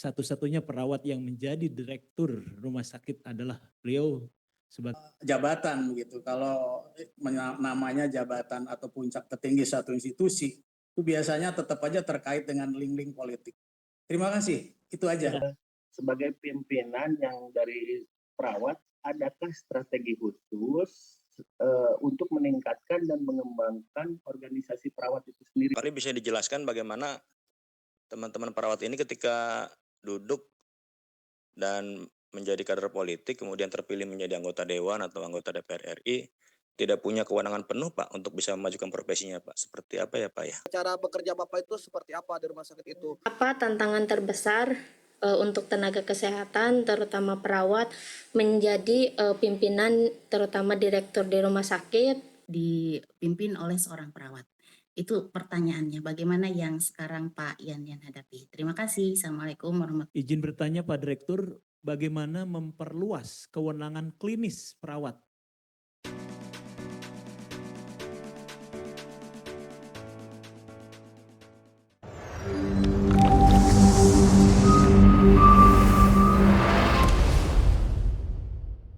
satu-satunya perawat yang menjadi direktur rumah sakit adalah beliau sebagai jabatan gitu. Kalau namanya jabatan atau puncak tertinggi satu institusi, itu biasanya tetap aja terkait dengan link-link politik. Terima kasih, itu aja. Sebagai pimpinan yang dari perawat, adakah strategi khusus untuk meningkatkan dan mengembangkan organisasi perawat itu sendiri? Mari bisa dijelaskan bagaimana teman-teman perawat ini ketika duduk dan menjadi kader politik, kemudian terpilih menjadi anggota Dewan atau anggota DPR RI, tidak punya kewenangan penuh, Pak, untuk bisa memajukan profesinya, Pak. Seperti apa ya, Pak ya? Cara bekerja Bapak itu seperti apa di rumah sakit itu? Apa tantangan terbesar untuk tenaga kesehatan, terutama perawat, menjadi pimpinan, terutama direktur di rumah sakit? Dipimpin oleh seorang perawat. Itu pertanyaannya, bagaimana yang sekarang Pak Yan hadapi? Terima kasih. Assalamualaikum warahmatullahi wabarakatuh. izin bertanya Pak Direktur, bagaimana memperluas kewenangan klinis perawat?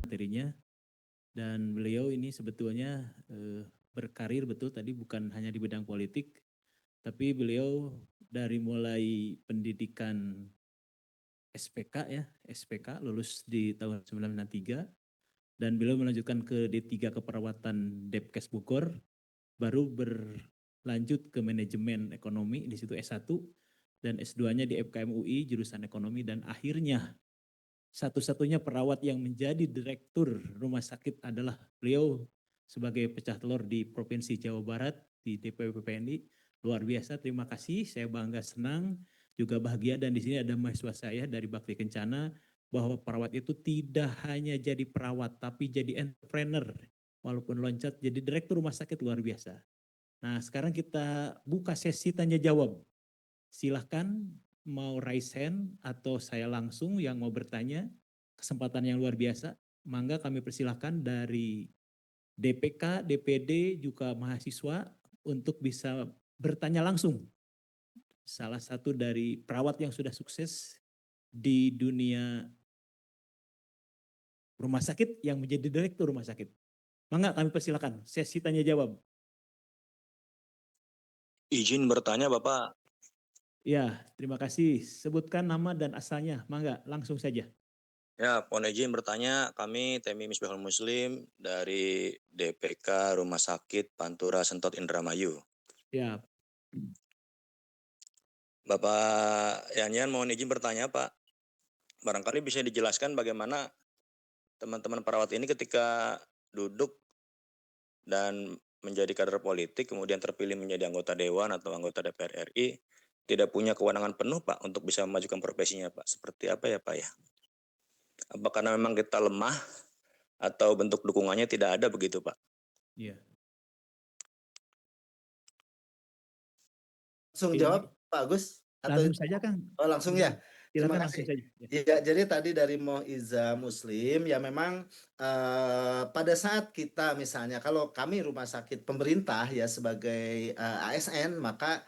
Materinya, dan beliau ini sebetulnya berkarir betul tadi bukan hanya di bidang politik, tapi beliau dari mulai pendidikan SPK ya, SPK lulus di tahun 1993 dan beliau melanjutkan ke D3 keperawatan Depkes Bogor, baru berlanjut ke manajemen ekonomi di situ S1 dan S2-nya di FKM UI jurusan ekonomi, dan akhirnya satu-satunya perawat yang menjadi direktur rumah sakit adalah beliau sebagai pecah telur di Provinsi Jawa Barat di DPW PPNI. Luar biasa, terima kasih, saya bangga, senang, juga bahagia, dan di sini ada mahasiswa saya dari Bakti Kencana bahwa perawat itu tidak hanya jadi perawat tapi jadi entrepreneur, walaupun loncat jadi direktur rumah sakit, luar biasa. Nah, sekarang kita buka sesi tanya jawab. Silahkan mau raise hand atau saya langsung yang mau bertanya, kesempatan yang luar biasa. Mangga kami persilahkan dari DPK, DPD, juga mahasiswa untuk bisa bertanya langsung. Salah satu dari perawat yang sudah sukses di dunia rumah sakit yang menjadi direktur rumah sakit. Mangga kami persilahkan sesi tanya jawab. Izin bertanya, Bapak. Ya, terima kasih. Sebutkan nama dan asalnya. Mangga, langsung saja. Ya, mohon izin bertanya, kami TMI Misbahul Muslim dari DPK Rumah Sakit Pantura Sentot Indramayu. Ya. Bapak Yanyan, mohon izin bertanya, Pak. Barangkali bisa dijelaskan bagaimana teman-teman perawat ini ketika duduk dan menjadi kader politik, kemudian terpilih menjadi anggota Dewan atau anggota DPR RI, tidak punya kewenangan penuh, Pak, untuk bisa memajukan profesinya, Pak. Seperti apa ya, Pak ya? Apakah karena memang kita lemah atau bentuk dukungannya tidak ada begitu, Pak? Iya. Langsung jawab Pak Agus? Atau langsung saja Kang. Oh, langsung ya. Terima Silakan kasih. langsung saja. Ya, jadi tadi dari Moiza Muslim ya memang pada saat kita misalnya kalau kami rumah sakit pemerintah ya sebagai ASN maka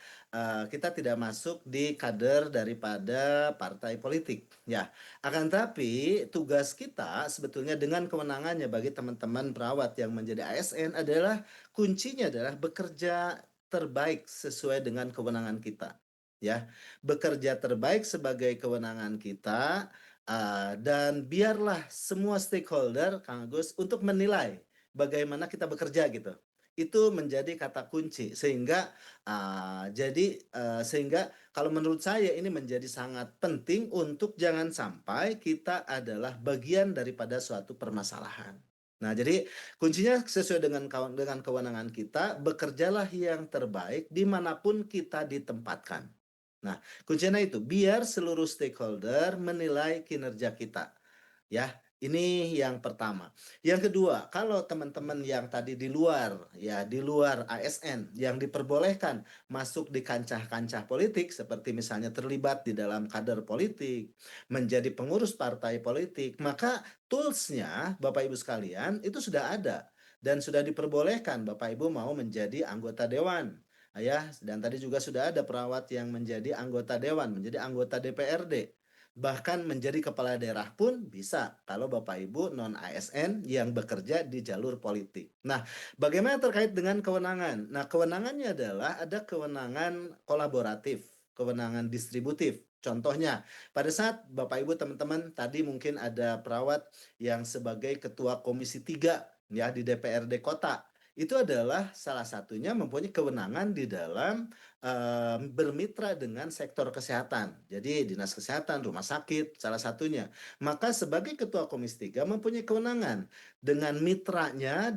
kita tidak masuk di kader daripada partai politik ya. Akan tapi tugas kita sebetulnya dengan kewenangannya bagi teman-teman perawat yang menjadi ASN adalah kuncinya adalah bekerja terbaik sesuai dengan kewenangan kita. Ya, bekerja terbaik sebagai kewenangan kita dan biarlah semua stakeholder, Kang Agus, untuk menilai bagaimana kita bekerja gitu. Itu menjadi kata kunci sehingga sehingga kalau menurut saya ini menjadi sangat penting untuk jangan sampai kita adalah bagian daripada suatu permasalahan. Nah, jadi kuncinya sesuai dengan kewenangan kita, bekerjalah yang terbaik dimanapun kita ditempatkan. Nah, kuncinya itu biar seluruh stakeholder menilai kinerja kita. Ya, ini yang pertama. Yang kedua, kalau teman-teman yang tadi di luar ASN yang diperbolehkan masuk di kancah-kancah politik seperti misalnya terlibat di dalam kader politik, menjadi pengurus partai politik, maka tools-nya Bapak Ibu sekalian itu sudah ada dan sudah diperbolehkan Bapak Ibu mau menjadi anggota dewan. Ya, dan tadi juga sudah ada perawat yang menjadi anggota dewan, menjadi anggota DPRD. bahkan menjadi kepala daerah pun bisa kalau Bapak Ibu non ASN yang bekerja di jalur politik. Nah, bagaimana terkait dengan kewenangan? Nah, kewenangannya adalah ada kewenangan kolaboratif, kewenangan distributif. Contohnya, pada saat Bapak Ibu teman-teman tadi mungkin ada perawat yang sebagai ketua Komisi 3 ya di DPRD kota. Itu adalah salah satunya mempunyai kewenangan di dalam bermitra dengan sektor kesehatan. Jadi dinas kesehatan, rumah sakit, salah satunya. Maka sebagai ketua Komisi 3 mempunyai kewenangan dengan mitranya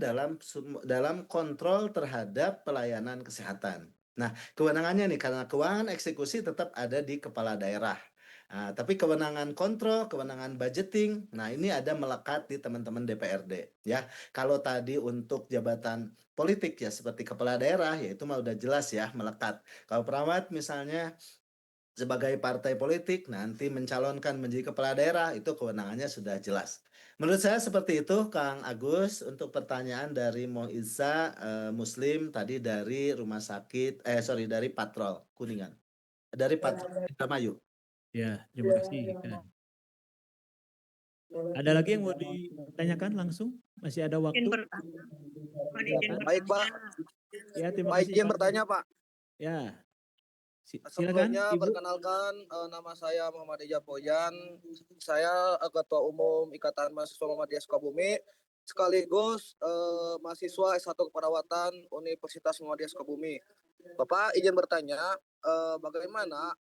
dalam kontrol terhadap pelayanan kesehatan. Nah, kewenangannya nih, karena kewenangan eksekusi tetap ada di kepala daerah. Nah, tapi kewenangan kontrol, kewenangan budgeting, nah ini ada melekat di teman-teman DPRD. Ya, kalau tadi untuk jabatan politik ya seperti kepala daerah, ya itu mah udah jelas ya melekat. Kalau perawat misalnya sebagai partai politik nanti mencalonkan menjadi kepala daerah, itu kewenangannya sudah jelas. Menurut saya seperti itu, Kang Agus. Untuk pertanyaan dari Moiza Muslim tadi dari rumah sakit, dari Patrol Kuningan, dari Patrol Indramayu. Ya, terima kasih Kang. Ada lagi yang mau ditanyakan langsung? Masih ada waktu? Silakan. Baik Pak, Ya, terima Pak kasih izin Pak. bertanya Pak. Ya, silakan Sebelumnya Ibu. perkenalkan nama saya Muhammad Eja Poyan. Saya Ketua Umum Ikatan Mahasiswa Muhammadiyah Sukabumi sekaligus mahasiswa S1 Keperawatan Universitas Muhammadiyah Sukabumi. Bapak izin bertanya bagaimana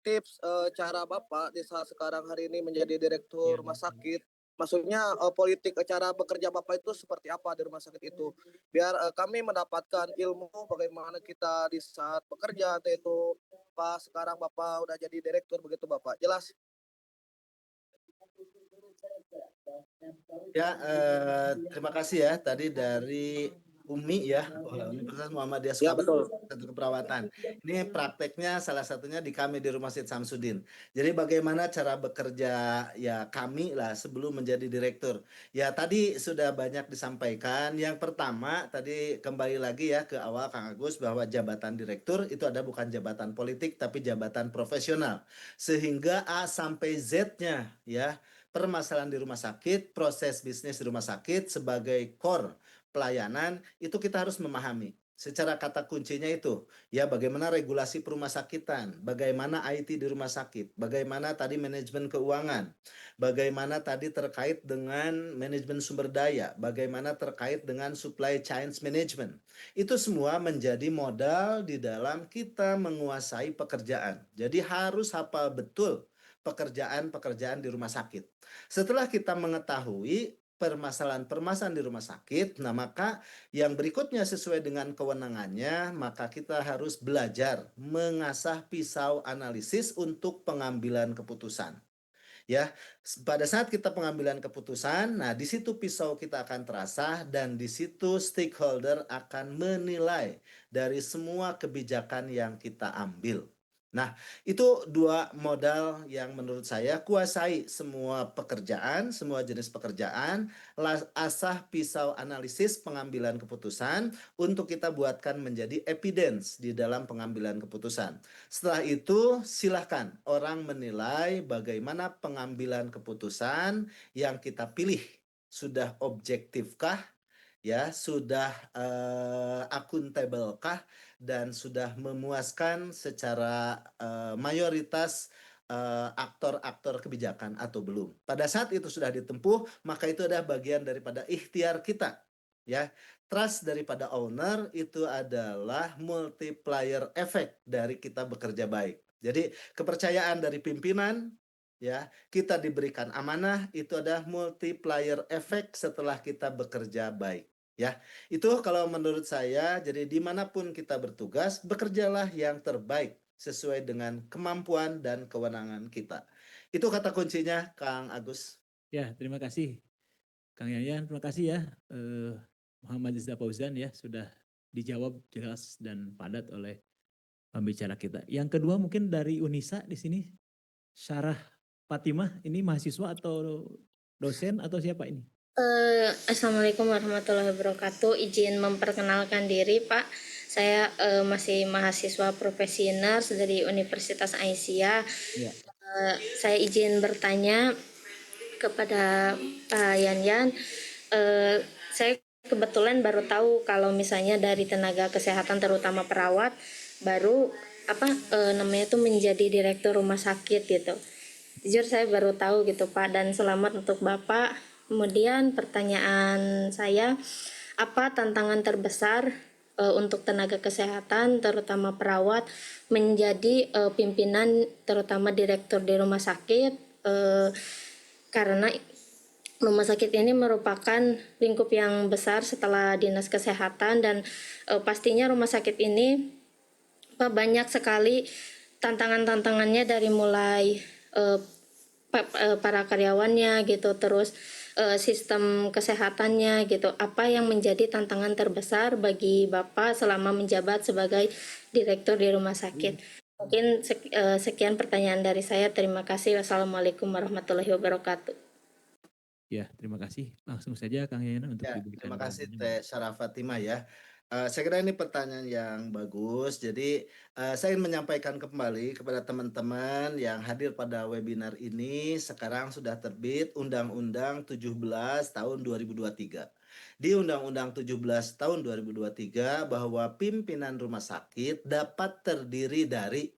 tips cara Bapak di saat sekarang hari ini menjadi direktur rumah sakit, maksudnya politik cara bekerja Bapak itu seperti apa di rumah sakit itu, biar kami mendapatkan ilmu bagaimana kita di saat bekerja itu pas sekarang Bapak udah jadi direktur begitu Bapak, jelas. Ya, terima kasih ya tadi dari UMI ya, Universitas Muhammadiyah Ya Sukabumi, betul. satu keperawatan. Ini prakteknya salah satunya di kami di Rumah Sakit Samsudin. Jadi bagaimana cara bekerja ya kami lah sebelum menjadi direktur. Ya tadi sudah banyak disampaikan. Yang pertama tadi kembali lagi ya ke awal Kang Agus bahwa jabatan direktur itu ada bukan jabatan politik tapi jabatan profesional. Sehingga A sampai Z-nya ya permasalahan di rumah sakit, proses bisnis di rumah sakit sebagai core pelayanan itu kita harus memahami. Secara kata kuncinya itu, ya bagaimana regulasi perumah sakitan, bagaimana IT di rumah sakit, bagaimana tadi manajemen keuangan, bagaimana tadi terkait dengan manajemen sumber daya, bagaimana terkait dengan supply chain management. Itu semua menjadi modal di dalam kita menguasai pekerjaan. Jadi harus hafal betul pekerjaan-pekerjaan di rumah sakit. Setelah kita mengetahui permasalahan-permasalahan di rumah sakit, nah maka yang berikutnya sesuai dengan kewenangannya, maka kita harus belajar mengasah pisau analisis untuk pengambilan keputusan. Ya, pada saat kita pengambilan keputusan, nah di situ pisau kita akan terasah dan di situ stakeholder akan menilai dari semua kebijakan yang kita ambil. Nah, itu dua modal yang menurut saya kuasai semua pekerjaan, semua jenis pekerjaan, asah pisau analisis pengambilan keputusan untuk kita buatkan menjadi evidence di dalam pengambilan keputusan. Setelah itu, silahkan orang menilai bagaimana pengambilan keputusan yang kita pilih. Sudah objektifkah? Ya, sudah akuntabelkah dan sudah memuaskan secara mayoritas aktor-aktor kebijakan atau belum. Pada saat itu sudah ditempuh, maka itu adalah bagian daripada ikhtiar kita. Ya, trust daripada owner itu adalah multiplier effect dari kita bekerja baik. Jadi kepercayaan dari pimpinan, ya kita diberikan amanah itu adalah multiplier effect setelah kita bekerja baik. Ya, itu kalau menurut saya, jadi dimanapun kita bertugas, bekerjalah yang terbaik sesuai dengan kemampuan dan kewenangan kita. Itu kata kuncinya, Kang Agus. Ya, terima kasih Kang Yayan, terima kasih ya Muhammad Rizal Fauzan ya sudah dijawab jelas dan padat oleh pembicara kita. Yang kedua mungkin dari Unisa di sini, Syarah Fatimah, ini mahasiswa atau dosen atau siapa ini? Assalamualaikum warahmatullahi wabarakatuh. Izin memperkenalkan diri Pak. Saya masih mahasiswa profesi nurse dari Universitas Aisyah. Ya. Saya izin bertanya kepada Pak Yan. Saya kebetulan baru tahu kalau misalnya dari tenaga kesehatan terutama perawat baru namanya tuh menjadi direktur rumah sakit gitu. Jujur saya baru tahu gitu Pak, dan selamat untuk Bapak. Kemudian pertanyaan saya, apa tantangan terbesar untuk tenaga kesehatan terutama perawat menjadi pimpinan terutama direktur di rumah sakit, karena rumah sakit ini merupakan lingkup yang besar setelah dinas kesehatan, dan pastinya rumah sakit ini banyak sekali tantangannya dari mulai para karyawannya gitu, terus sistem kesehatannya gitu. Apa yang menjadi tantangan terbesar bagi Bapak selama menjabat sebagai direktur di rumah sakit? Mungkin sekian pertanyaan dari saya. Terima kasih. Wassalamualaikum warahmatullahi wabarakatuh. Ya, terima kasih. Langsung saja Kang Yayan untuk Ya, diberikan terima kasih jawabannya. Teh Sarah Fatimah ya. Saya kira ini pertanyaan yang bagus. Jadi saya ingin menyampaikan kembali kepada teman-teman yang hadir pada webinar ini. Sekarang sudah terbit Undang-Undang 17 tahun 2023. Di Undang-Undang 17 tahun 2023 bahwa pimpinan rumah sakit dapat terdiri dari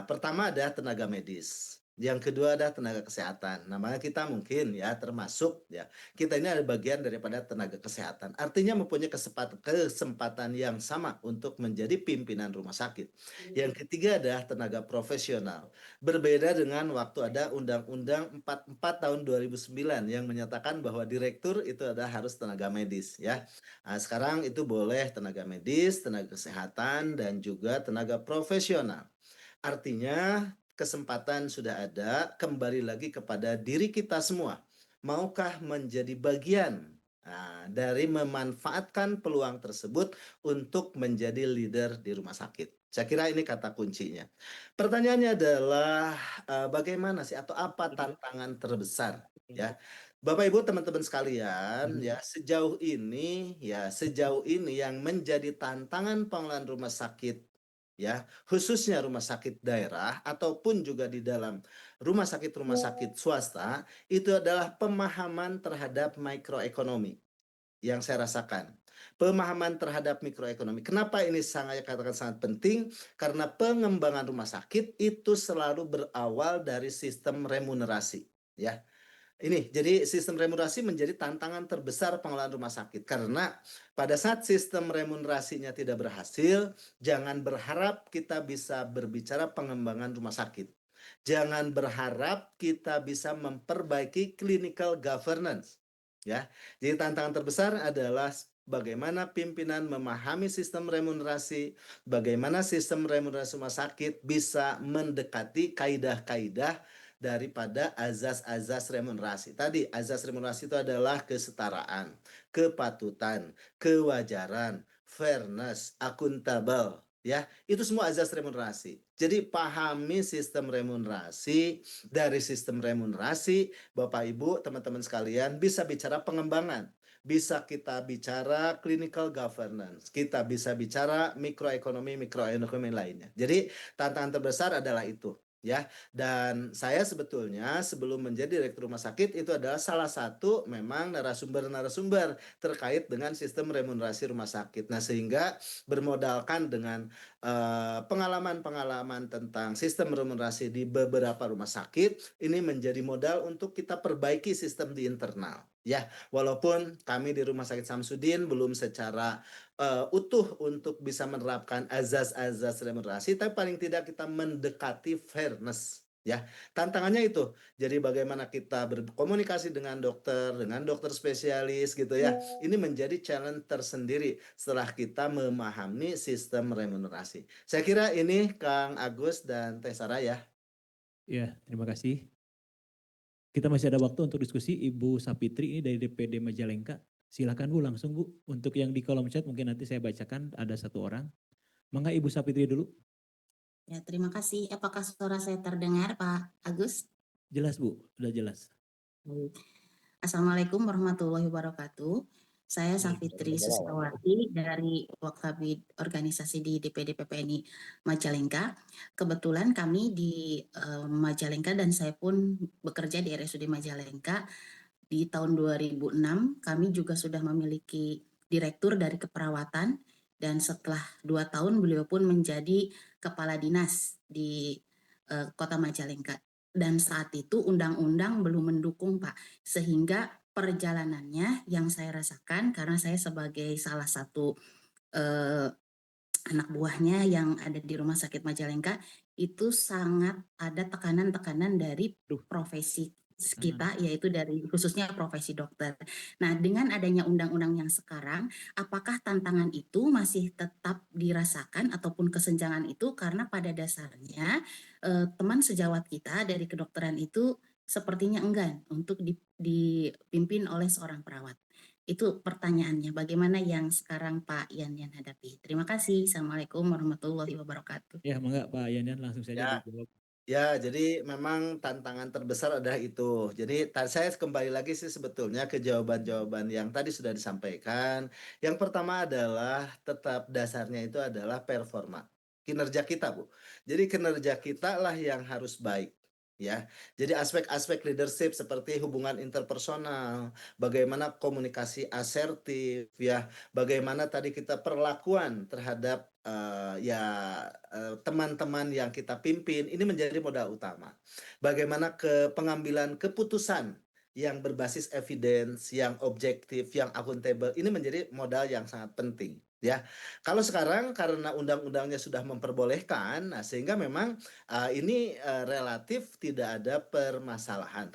pertama ada tenaga medis. Yang kedua ada tenaga kesehatan. Namanya kita mungkin ya termasuk ya. Kita ini ada bagian daripada tenaga kesehatan. Artinya mempunyai kesempatan yang sama untuk menjadi pimpinan rumah sakit. Yang ketiga adalah tenaga profesional. Berbeda dengan waktu ada Undang-Undang 44 tahun 2009 yang menyatakan bahwa direktur itu adalah harus tenaga medis ya. Nah, sekarang itu boleh tenaga medis, tenaga kesehatan, dan juga tenaga profesional. Artinya kesempatan sudah ada, kembali lagi kepada diri kita semua. Maukah menjadi bagian dari memanfaatkan peluang tersebut untuk menjadi leader di rumah sakit? Saya kira ini kata kuncinya. Pertanyaannya adalah bagaimana sih atau apa tantangan terbesar ya? Bapak Ibu teman-teman sekalian ya, sejauh ini yang menjadi tantangan pengelolaan rumah sakit ya, khususnya rumah sakit daerah ataupun juga di dalam rumah sakit swasta, itu adalah pemahaman terhadap mikroekonomi yang saya rasakan. Pemahaman terhadap mikroekonomi. Kenapa ini katakan sangat penting? Karena pengembangan rumah sakit itu selalu berawal dari sistem remunerasi, ya. Jadi sistem remunerasi menjadi tantangan terbesar pengelolaan rumah sakit karena pada saat sistem remunerasinya tidak berhasil, jangan berharap kita bisa berbicara pengembangan rumah sakit. Jangan berharap kita bisa memperbaiki clinical governance. Ya, jadi tantangan terbesar adalah bagaimana pimpinan memahami sistem remunerasi, bagaimana sistem remunerasi rumah sakit bisa mendekati kaidah-kaidah daripada azas-azas remunerasi. Tadi azas remunerasi itu adalah kesetaraan, kepatutan, kewajaran, fairness, akuntabel, ya. Itu semua azas remunerasi. Jadi pahami sistem remunerasi, dari sistem remunerasi Bapak Ibu, teman-teman sekalian bisa bicara pengembangan. Bisa kita bicara clinical governance, kita bisa bicara mikroekonomi lainnya. Jadi tantangan terbesar adalah itu. Ya, dan saya sebetulnya sebelum menjadi direktur rumah sakit itu adalah salah satu memang narasumber terkait dengan sistem remunerasi rumah sakit. Nah, sehingga bermodalkan dengan pengalaman-pengalaman tentang sistem remunerasi di beberapa rumah sakit, ini menjadi modal untuk kita perbaiki sistem di internal. Ya, walaupun kami di Rumah Sakit Samsudin belum secara utuh untuk bisa menerapkan azas-azas remunerasi, tapi paling tidak kita mendekati fairness. Ya, tantangannya itu. Jadi bagaimana kita berkomunikasi dengan dokter spesialis gitu ya. Ini menjadi challenge tersendiri setelah kita memahami sistem remunerasi. Saya kira ini Kang Agus dan Teh Sarah ya. Ya, terima kasih. Kita masih ada waktu untuk diskusi. Ibu Sapitri ini dari DPD Majalengka. Silakan Bu, langsung Bu. Untuk yang di kolom chat mungkin nanti saya bacakan, ada satu orang. Mangga Ibu Sapitri dulu. Ya, terima kasih. Apakah suara saya terdengar, Pak Agus? Jelas Bu, sudah jelas. Assalamualaikum warahmatullahi wabarakatuh. Saya Safitri Susilawati dari Wakabid organisasi di DPD PPNI Majalengka. Kebetulan kami di Majalengka dan saya pun bekerja di RSUD Majalengka. Di tahun 2006 kami juga sudah memiliki direktur dari keperawatan dan setelah 2 tahun beliau pun menjadi kepala dinas di Kota Majalengka. Dan saat itu undang-undang belum mendukung, Pak, sehingga perjalanannya yang saya rasakan karena saya sebagai salah satu anak buahnya yang ada di Rumah Sakit Majalengka itu sangat ada tekanan-tekanan dari profesi kita, yaitu dari khususnya profesi dokter. Nah, dengan adanya undang-undang yang sekarang, apakah tantangan itu masih tetap dirasakan ataupun kesenjangan itu? Karena pada dasarnya teman sejawat kita dari kedokteran itu sepertinya enggan untuk dipimpin oleh seorang perawat. Itu pertanyaannya, bagaimana yang sekarang Pak Yan hadapi? Terima kasih. Assalamualaikum warahmatullahi wabarakatuh. Ya, mangga Pak Yan langsung saja Ya. dijawab. Ya, jadi memang tantangan terbesar adalah itu. Jadi saya kembali lagi sih sebetulnya ke jawaban-jawaban yang tadi sudah disampaikan. Yang pertama adalah tetap dasarnya itu adalah performa. Kinerja kita, Bu. Jadi kinerja kita lah yang harus baik. Ya, jadi aspek-aspek leadership seperti hubungan interpersonal, bagaimana komunikasi asertif, ya, bagaimana tadi kita perlakuan terhadap teman-teman yang kita pimpin, ini menjadi modal utama. Bagaimana pengambilan keputusan yang berbasis evidence, yang objektif, yang akuntabel, ini menjadi modal yang sangat penting. Ya, kalau sekarang karena undang-undangnya sudah memperbolehkan, nah sehingga memang ini relatif tidak ada permasalahan,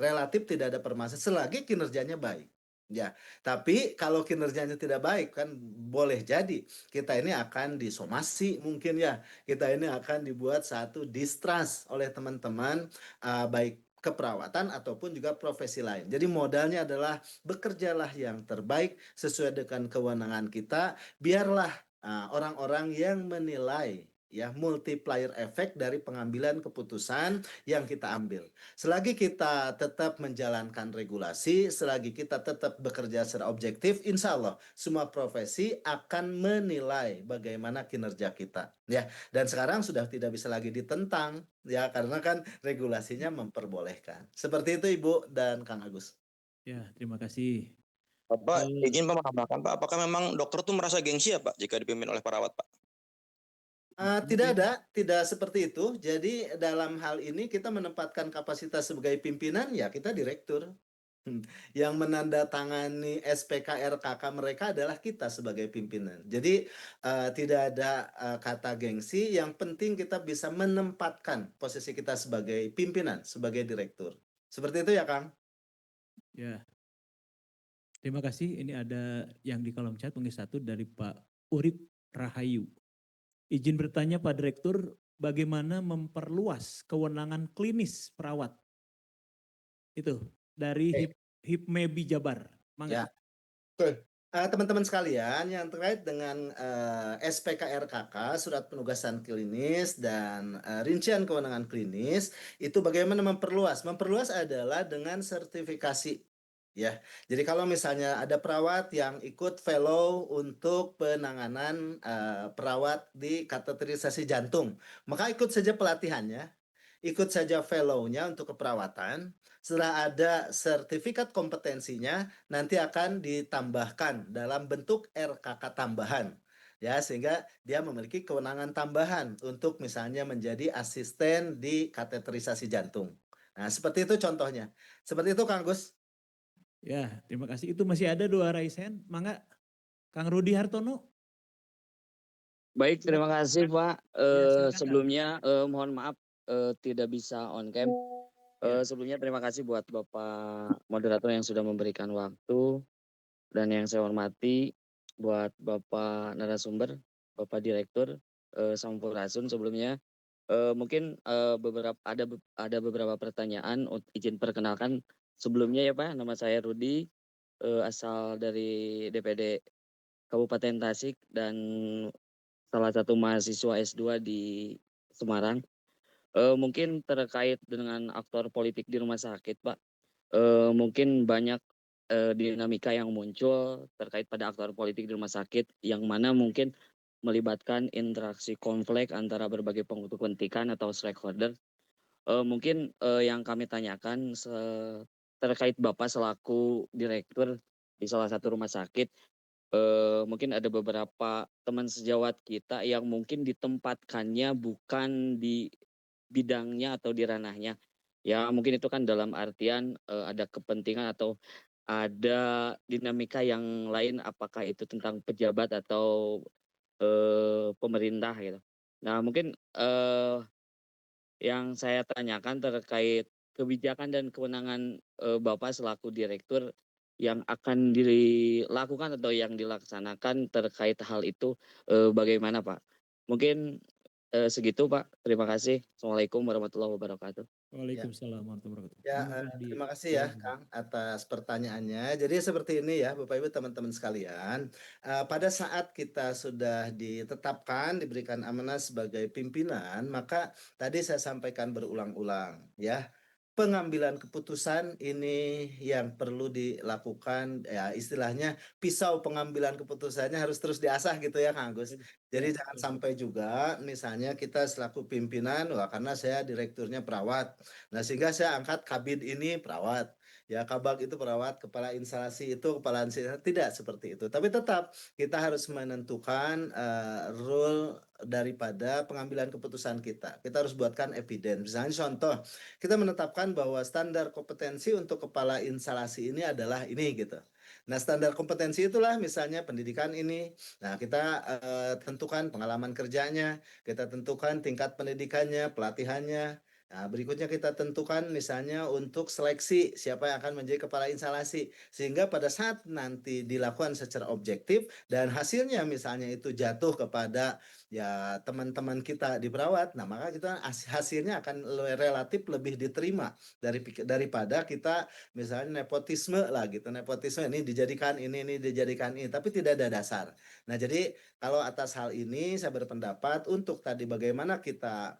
selagi kinerjanya baik. Ya, tapi kalau kinerjanya tidak baik kan boleh jadi kita ini akan disomasi mungkin ya, kita ini akan dibuat satu distrust oleh teman-teman baik keperawatan ataupun juga profesi lain. Jadi modalnya adalah bekerjalah yang terbaik sesuai dengan kewenangan kita, biarlah orang-orang yang menilai ya multiplier efek dari pengambilan keputusan yang kita ambil. Selagi kita tetap menjalankan regulasi, selagi kita tetap bekerja secara objektif, insya Allah semua profesi akan menilai bagaimana kinerja kita. Ya, dan sekarang sudah tidak bisa lagi ditentang, ya karena kan regulasinya memperbolehkan. Seperti itu Ibu dan Kang Agus. Ya, terima kasih. Pak, izin Pak menambahkan Pak, apakah memang dokter tuh merasa gengsi ya Pak jika dipimpin oleh perawat Pak? Tidak seperti itu. Jadi dalam hal ini kita menempatkan kapasitas sebagai pimpinan, ya kita direktur. Yang menandatangani SPK RKK mereka adalah kita sebagai pimpinan. Jadi tidak ada kata gengsi, yang penting kita bisa menempatkan posisi kita sebagai pimpinan, sebagai direktur. Seperti itu ya Kang? Ya. Terima kasih. Ini ada yang di kolom chat mungkin satu dari Pak Urip Rahayu. Izin bertanya Pak Direktur, bagaimana memperluas kewenangan klinis perawat? Itu dari HIPMEBI Jabar. Mangga. Ya. Oke. Teman-teman sekalian, yang terkait dengan SPK RKK, surat penugasan klinis dan rincian kewenangan klinis, itu bagaimana memperluas? Memperluas adalah dengan sertifikasi. Ya, jadi kalau misalnya ada perawat yang ikut fellow untuk penanganan perawat di kateterisasi jantung, maka ikut saja pelatihannya, ikut saja fellow-nya untuk keperawatan. Setelah ada sertifikat kompetensinya, nanti akan ditambahkan dalam bentuk RKK tambahan. Ya, sehingga dia memiliki kewenangan tambahan untuk misalnya menjadi asisten di kateterisasi jantung. Nah, seperti itu contohnya. Seperti itu Kang Gus. Ya, terima kasih. Itu masih ada 2 raisen. Mangga, Kang Rudi Hartono. Baik, terima kasih Pak. silakan, Sebelumnya mohon maaf tidak bisa on cam. Sebelumnya terima kasih buat Bapak moderator yang sudah memberikan waktu, dan yang saya hormati buat Bapak narasumber, Bapak Direktur, Sampurasun sebelumnya. Mungkin ada beberapa pertanyaan, izin perkenalkan sebelumnya ya Pak, nama saya Rudi, asal dari DPD Kabupaten Tasik dan salah satu mahasiswa S2 di Semarang. Mungkin terkait dengan aktor politik di rumah sakit Pak, mungkin banyak dinamika yang muncul terkait pada aktor politik di rumah sakit yang mana mungkin melibatkan interaksi konflik antara berbagai pemangku kepentingan atau stakeholder. Mungkin yang kami tanyakan terkait Bapak selaku direktur di salah satu rumah sakit, mungkin ada beberapa teman sejawat kita yang mungkin ditempatkannya bukan di bidangnya atau di ranahnya. Ya mungkin itu kan dalam artian ada kepentingan atau ada dinamika yang lain, apakah itu tentang pejabat atau pemerintah gitu. Nah mungkin yang saya tanyakan terkait kebijakan dan kewenangan Bapak selaku direktur yang akan dilakukan atau yang dilaksanakan terkait hal itu bagaimana Pak? Mungkin segitu Pak. Terima kasih. Assalamualaikum warahmatullahi wabarakatuh. Waalaikumsalam warahmatullahi wabarakatuh. Ya, Monggo terima kasih ya dijawab. Kang atas pertanyaannya. Jadi seperti ini ya Bapak Ibu teman-teman sekalian, pada saat kita sudah ditetapkan, diberikan amanah sebagai pimpinan, maka tadi saya sampaikan berulang-ulang ya, pengambilan keputusan ini yang perlu dilakukan ya istilahnya pisau pengambilan keputusannya harus terus diasah gitu ya Kang Agus. Jadi jangan sampai juga misalnya kita selaku pimpinan, wah karena saya direkturnya perawat. Nah, sehingga saya angkat kabid ini perawat. Ya, kabag itu perawat, kepala instalasi itu kepala instalasi. Tidak seperti itu. Tapi tetap kita harus menentukan rule daripada pengambilan keputusan kita. Kita harus buatkan evidence. Misalnya contoh, kita menetapkan bahwa standar kompetensi untuk kepala instalasi ini adalah ini gitu. Nah, standar kompetensi itulah misalnya pendidikan ini. Nah, kita tentukan pengalaman kerjanya, kita tentukan tingkat pendidikannya, pelatihannya. Nah, berikutnya kita tentukan misalnya untuk seleksi siapa yang akan menjadi kepala instalasi. Sehingga pada saat nanti dilakukan secara objektif dan hasilnya misalnya itu jatuh kepada ya teman-teman kita di perawat, nah maka kita hasilnya akan relatif lebih diterima daripada kita misalnya nepotisme lah gitu. Nepotisme ini dijadikan ini dijadikan ini, tapi tidak ada dasar. Nah, jadi kalau atas hal ini saya berpendapat untuk tadi bagaimana kita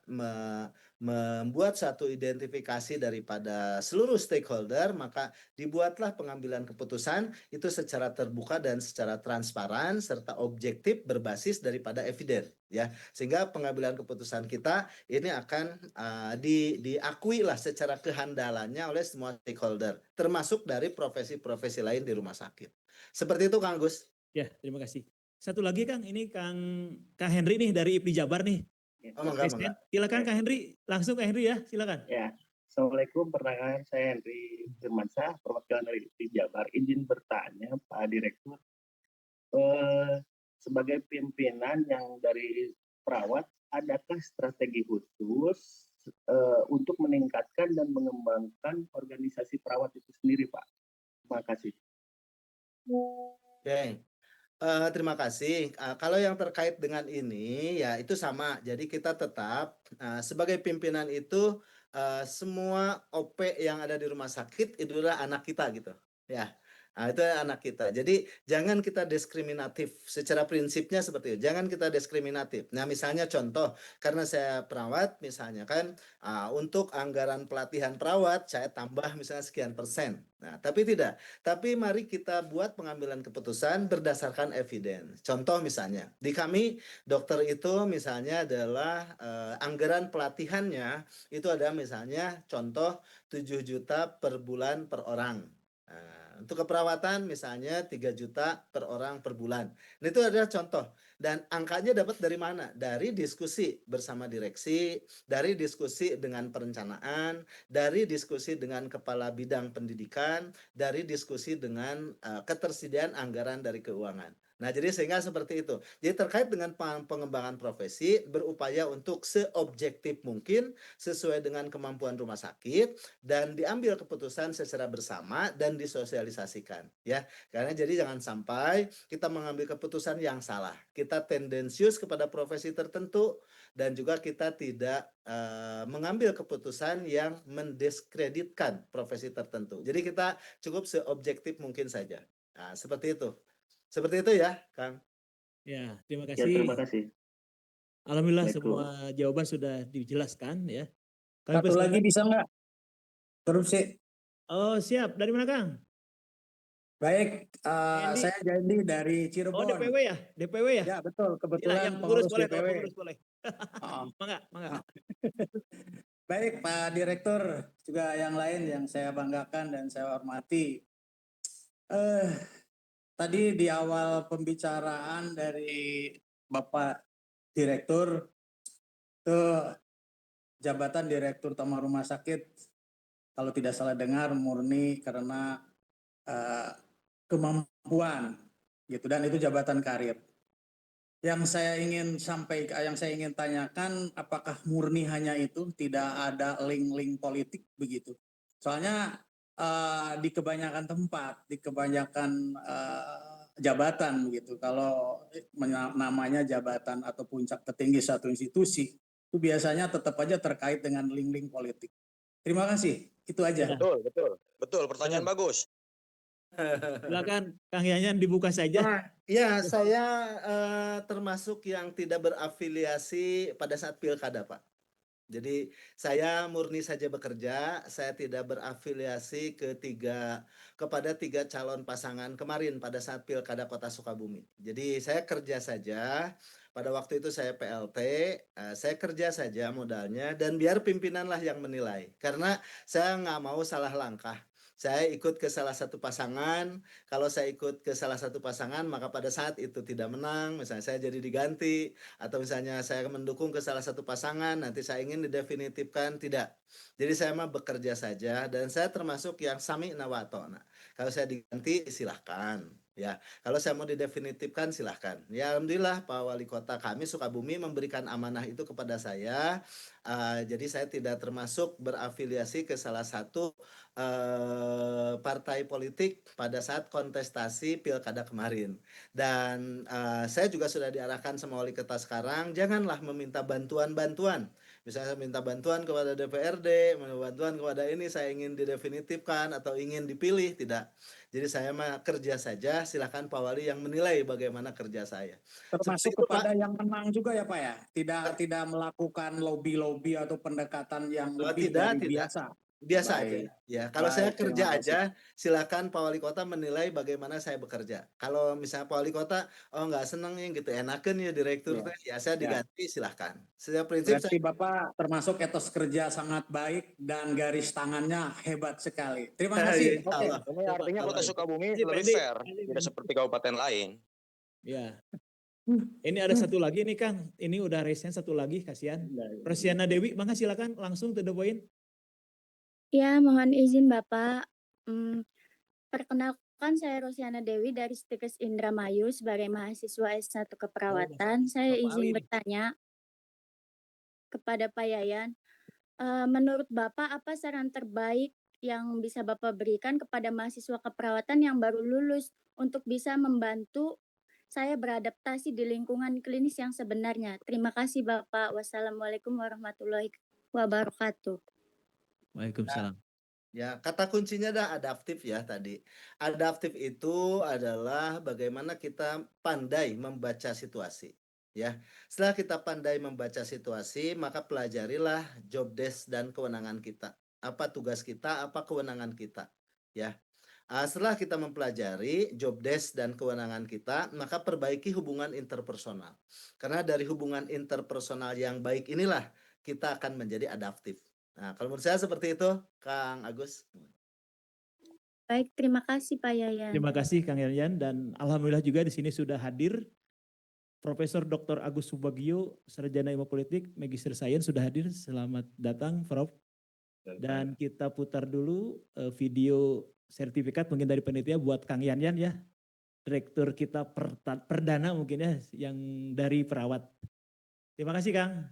membuat satu identifikasi daripada seluruh stakeholder, maka dibuatlah pengambilan keputusan itu secara terbuka dan secara transparan serta objektif berbasis daripada evidence ya. Sehingga pengambilan keputusan kita ini akan diakui lah secara kehandalannya oleh semua stakeholder, termasuk dari profesi-profesi lain di rumah sakit. Seperti itu Kang Gus. Ya, terima kasih. Satu lagi Kang, ini Kang Henry nih dari IPDI Jabar nih. Oh, mangga. Silakan Kang Henry, langsung Kang Henry ya, silakan. Ya, Assalamualaikum, perkenalkan saya Henry Firmansyah, perwakilan dari IPDI Jabar. Izin bertanya Pak Direktur, sebagai pimpinan yang dari perawat, adakah strategi khusus untuk meningkatkan dan mengembangkan organisasi perawat itu sendiri, Pak? Terima kasih. Oke. Terima kasih. Kalau yang terkait dengan ini ya itu sama. Jadi kita tetap sebagai pimpinan itu semua OP yang ada di rumah sakit itu adalah anak kita gitu. Ya. Nah, itu anak kita. Jadi jangan kita diskriminatif. Secara prinsipnya seperti itu. Jangan kita diskriminatif. Nah, misalnya contoh, karena saya perawat misalnya kan untuk anggaran pelatihan perawat saya tambah misalnya sekian persen. Nah, tapi tidak. Tapi mari kita buat pengambilan keputusan berdasarkan evidence. Contoh misalnya, di kami dokter itu misalnya adalah anggaran pelatihannya itu ada misalnya contoh 7 juta per bulan per orang. Nah, untuk keperawatan misalnya 3 juta per orang per bulan. Nah, itu adalah contoh. Dan angkanya dapat dari mana? Dari diskusi bersama direksi, dari diskusi dengan perencanaan, dari diskusi dengan kepala bidang pendidikan, dari diskusi dengan ketersediaan anggaran dari keuangan. Nah, jadi sehingga seperti itu. Jadi terkait dengan pengembangan profesi, berupaya untuk seobjektif mungkin sesuai dengan kemampuan rumah sakit dan diambil keputusan secara bersama dan disosialisasikan ya. Karena jadi jangan sampai kita mengambil keputusan yang salah. Kita tendensius kepada profesi tertentu dan juga kita tidak mengambil keputusan yang mendiskreditkan profesi tertentu. Jadi kita cukup seobjektif mungkin saja. Nah, seperti itu. Seperti itu ya, Kang. Ya, terima Ya, kasih. terima kasih. Alhamdulillah Assalamualaikum. semua jawaban sudah dijelaskan ya. Satu lagi bisa nggak? Korupsi. Oh siap, dari mana Kang? Baik, Andy. saya Jandy dari Oh Cirebon. DPW ya? DPW ya? Ya betul, Iya, kebetulan yang pengurus pengurus boleh, kalau DPW. pengurus boleh. Oh. Mangga, mangga. Baik Pak Direktur, juga yang lain yang saya banggakan dan saya hormati. Tadi di awal pembicaraan dari Bapak Direktur ke jabatan Direktur Utama Rumah Sakit, kalau tidak salah dengar murni karena kemampuan gitu, dan itu jabatan karir. Yang saya ingin tanyakan, apakah murni hanya itu, tidak ada link-link politik begitu? Soalnya di kebanyakan tempat, di kebanyakan jabatan begitu, kalau namanya jabatan atau puncak tertinggi satu institusi, itu biasanya tetap aja terkait dengan link-link politik. Terima kasih, itu aja. Betul. Pertanyaan bagus. Silakan Kang Yanyan dibuka saja. Nah, ya saya termasuk yang tidak berafiliasi pada saat pilkada, Pak. Jadi saya murni saja bekerja, saya tidak berafiliasi kepada tiga calon pasangan kemarin pada saat pilkada Kota Sukabumi. Jadi saya kerja saja, pada waktu itu saya PLT, saya kerja saja modalnya dan biar pimpinanlah yang menilai. Karena saya nggak mau salah langkah. Saya ikut ke salah satu pasangan, kalau saya ikut ke salah satu pasangan maka pada saat itu tidak menang, misalnya saya jadi diganti, atau misalnya saya mendukung ke salah satu pasangan, nanti saya ingin didefinitifkan, tidak. Jadi saya mah bekerja saja dan saya termasuk yang sami nawato. Nah, kalau saya diganti silahkan. Ya, kalau saya mau didefinitifkan silahkan. Ya, alhamdulillah Pak Wali Kota kami Sukabumi memberikan amanah itu kepada saya. Jadi saya tidak termasuk berafiliasi ke salah satu partai politik pada saat kontestasi pilkada kemarin. Dan saya juga sudah diarahkan sama wali kota sekarang, janganlah meminta bantuan-bantuan. Misalnya minta bantuan kepada DPRD, minta bantuan kepada ini, saya ingin didefinitifkan atau ingin dipilih, tidak. Jadi saya mah kerja saja, silakan Pak Wali yang menilai bagaimana kerja saya. Termasuk Seperti itu, kepada Pak. yang menang juga ya Pak ya? Tidak melakukan lobby-lobby atau pendekatan yang Oh, lebih tidak, dari tidak. biasa? Biasa aja. Baik, Ya, kalau saya baik, terima kerja kasih. aja, silakan Pak Wali Kota menilai bagaimana saya bekerja. Kalau misalnya Pak Wali Kota, oh nggak seneng ya gitu, enakan ya direktur Ya, teh, ya saya ya. diganti silahkan. Setiap prinsip saya. Berarti Bapak termasuk etos kerja sangat baik dan garis tangannya hebat sekali. Terima kasih. Insya Oke. Allah. Ini artinya Kalau Kota Sukabumi Sip, lebih Andy. fair, tidak seperti kabupaten lain. Ya. Ini ada satu lagi nih Kang. Ini udah resen satu lagi, kasihan. Rosiana Dewi, mangga silakan langsung to the point. Ya, mohon izin Bapak. Perkenalkan saya Rosiana Dewi dari Stikes Indramayu sebagai mahasiswa S1 Keperawatan. Saya Bapak izin Ali nih. bertanya kepada Pak Yayan. Menurut Bapak apa saran terbaik yang bisa Bapak berikan kepada mahasiswa keperawatan yang baru lulus untuk bisa membantu saya beradaptasi di lingkungan klinis yang sebenarnya? Terima kasih Bapak. Wassalamualaikum warahmatullahi wabarakatuh. Waalaikumsalam. Ya, kata kuncinya adalah adaptif ya tadi. Adaptif itu adalah bagaimana kita pandai membaca situasi. Ya, setelah kita pandai membaca situasi, maka pelajarilah job desk dan kewenangan kita. Apa tugas kita, apa kewenangan kita. Ya, setelah kita mempelajari job desk dan kewenangan kita, maka perbaiki hubungan interpersonal. Karena dari hubungan interpersonal yang baik inilah kita akan menjadi adaptif. Nah, kalau menurut saya seperti itu, Kang Agus. Baik, terima kasih Pak Yayan. Terima kasih Kang Yanyan dan alhamdulillah juga di sini sudah hadir Profesor Dr. Agus Subagio, Sarjana Ilmu Politik, Magister Sains sudah hadir. Selamat datang, Prof. Dan kita putar dulu video sertifikat mungkin dari panitia buat Kang Yanyan ya. Direktur kita perdana mungkin ya yang dari perawat. Terima kasih Kang.